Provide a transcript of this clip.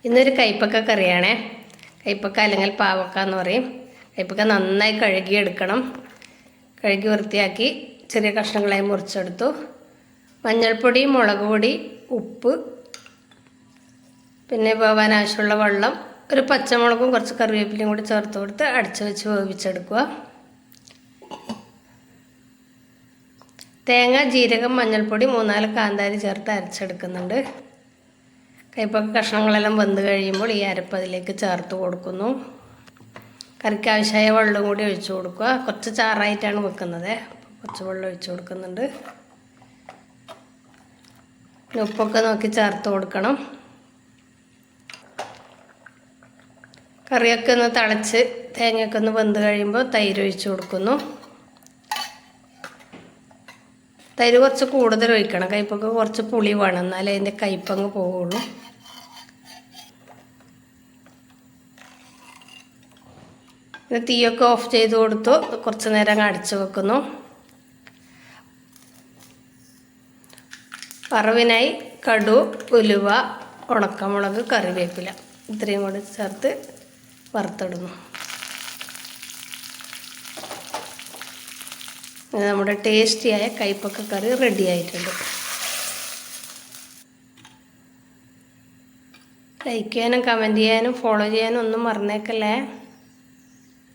ഇന്നൊരു കൈപ്പക്ക കറിയാണേ. കൈപ്പക്ക അല്ലെങ്കിൽ പാവക്ക എന്ന് പറയും. കൈപ്പക്ക നന്നായി കഴുകിയെടുക്കണം. കഴുകി വൃത്തിയാക്കി ചെറിയ കഷ്ണങ്ങളായി മുറിച്ചെടുത്തു. മഞ്ഞൾപ്പൊടി, മുളക് പൊടി, ഉപ്പ്, പിന്നെ വേവാൻ ആവശ്യമുള്ള വെള്ളം, ഒരു പച്ചമുളകും കുറച്ച് കറിവേപ്പിലയും കൂടി ചേർത്ത് കൊടുത്ത് അടച്ചു വെച്ച് വേവിച്ചെടുക്കുക. തേങ്ങ, ജീരകം, മഞ്ഞൾപ്പൊടി, 3-4 കാന്താരി ചേർത്ത് അരച്ചെടുക്കുന്നുണ്ട്. കൈപ്പക്ക കഷ്ണങ്ങളെല്ലാം വെന്ത് കഴിയുമ്പോൾ ഈ അരപ്പ് അതിലേക്ക് ചേർത്ത് കൊടുക്കുന്നു. കറിക്ക് ആവശ്യമായ വെള്ളം കൂടി ഒഴിച്ചു കൊടുക്കുക. കുറച്ച് ചാറായിട്ടാണ് വെക്കുന്നത്, കുറച്ച് വെള്ളം ഒഴിച്ചു കൊടുക്കുന്നുണ്ട്. ഉപ്പൊക്കെ നോക്കി ചേർത്ത് കൊടുക്കണം. കറിയൊക്കെ ഒന്ന് തിളച്ച് തേങ്ങയൊക്കെ ഒന്ന് വെന്ത് കഴിയുമ്പോൾ തൈര് ഒഴിച്ചു കൊടുക്കുന്നു. തൈര് കുറച്ച് കൂടുതൽ ഒഴിക്കണം. കൈപ്പൊക്കെ കുറച്ച് പുളി വേണം, എന്നാലേ അതിൻ്റെ കയ്പ്പങ്ങ് പോവുള്ളൂ. തീയൊക്കെ ഓഫ് ചെയ്ത് കൊടുത്തു. കുറച്ച് നേരം അടച്ചു വെക്കുന്നു. വറവിനായി കടു, ഉലുവ, ഉണക്കമുളക്, കറിവേപ്പില ഇത്രയും കൂടി ചേർത്ത് വറുത്തിടുന്നു. നമ്മുടെ ടേസ്റ്റിയായ കൈപ്പക്ക കറി റെഡി ആയിട്ടുണ്ട്. ലൈക്ക് ചെയ്യാനും കമൻറ്റ് ചെയ്യാനും ഫോളോ ചെയ്യാനും ഒന്നും മറന്നേക്കല്ലേ.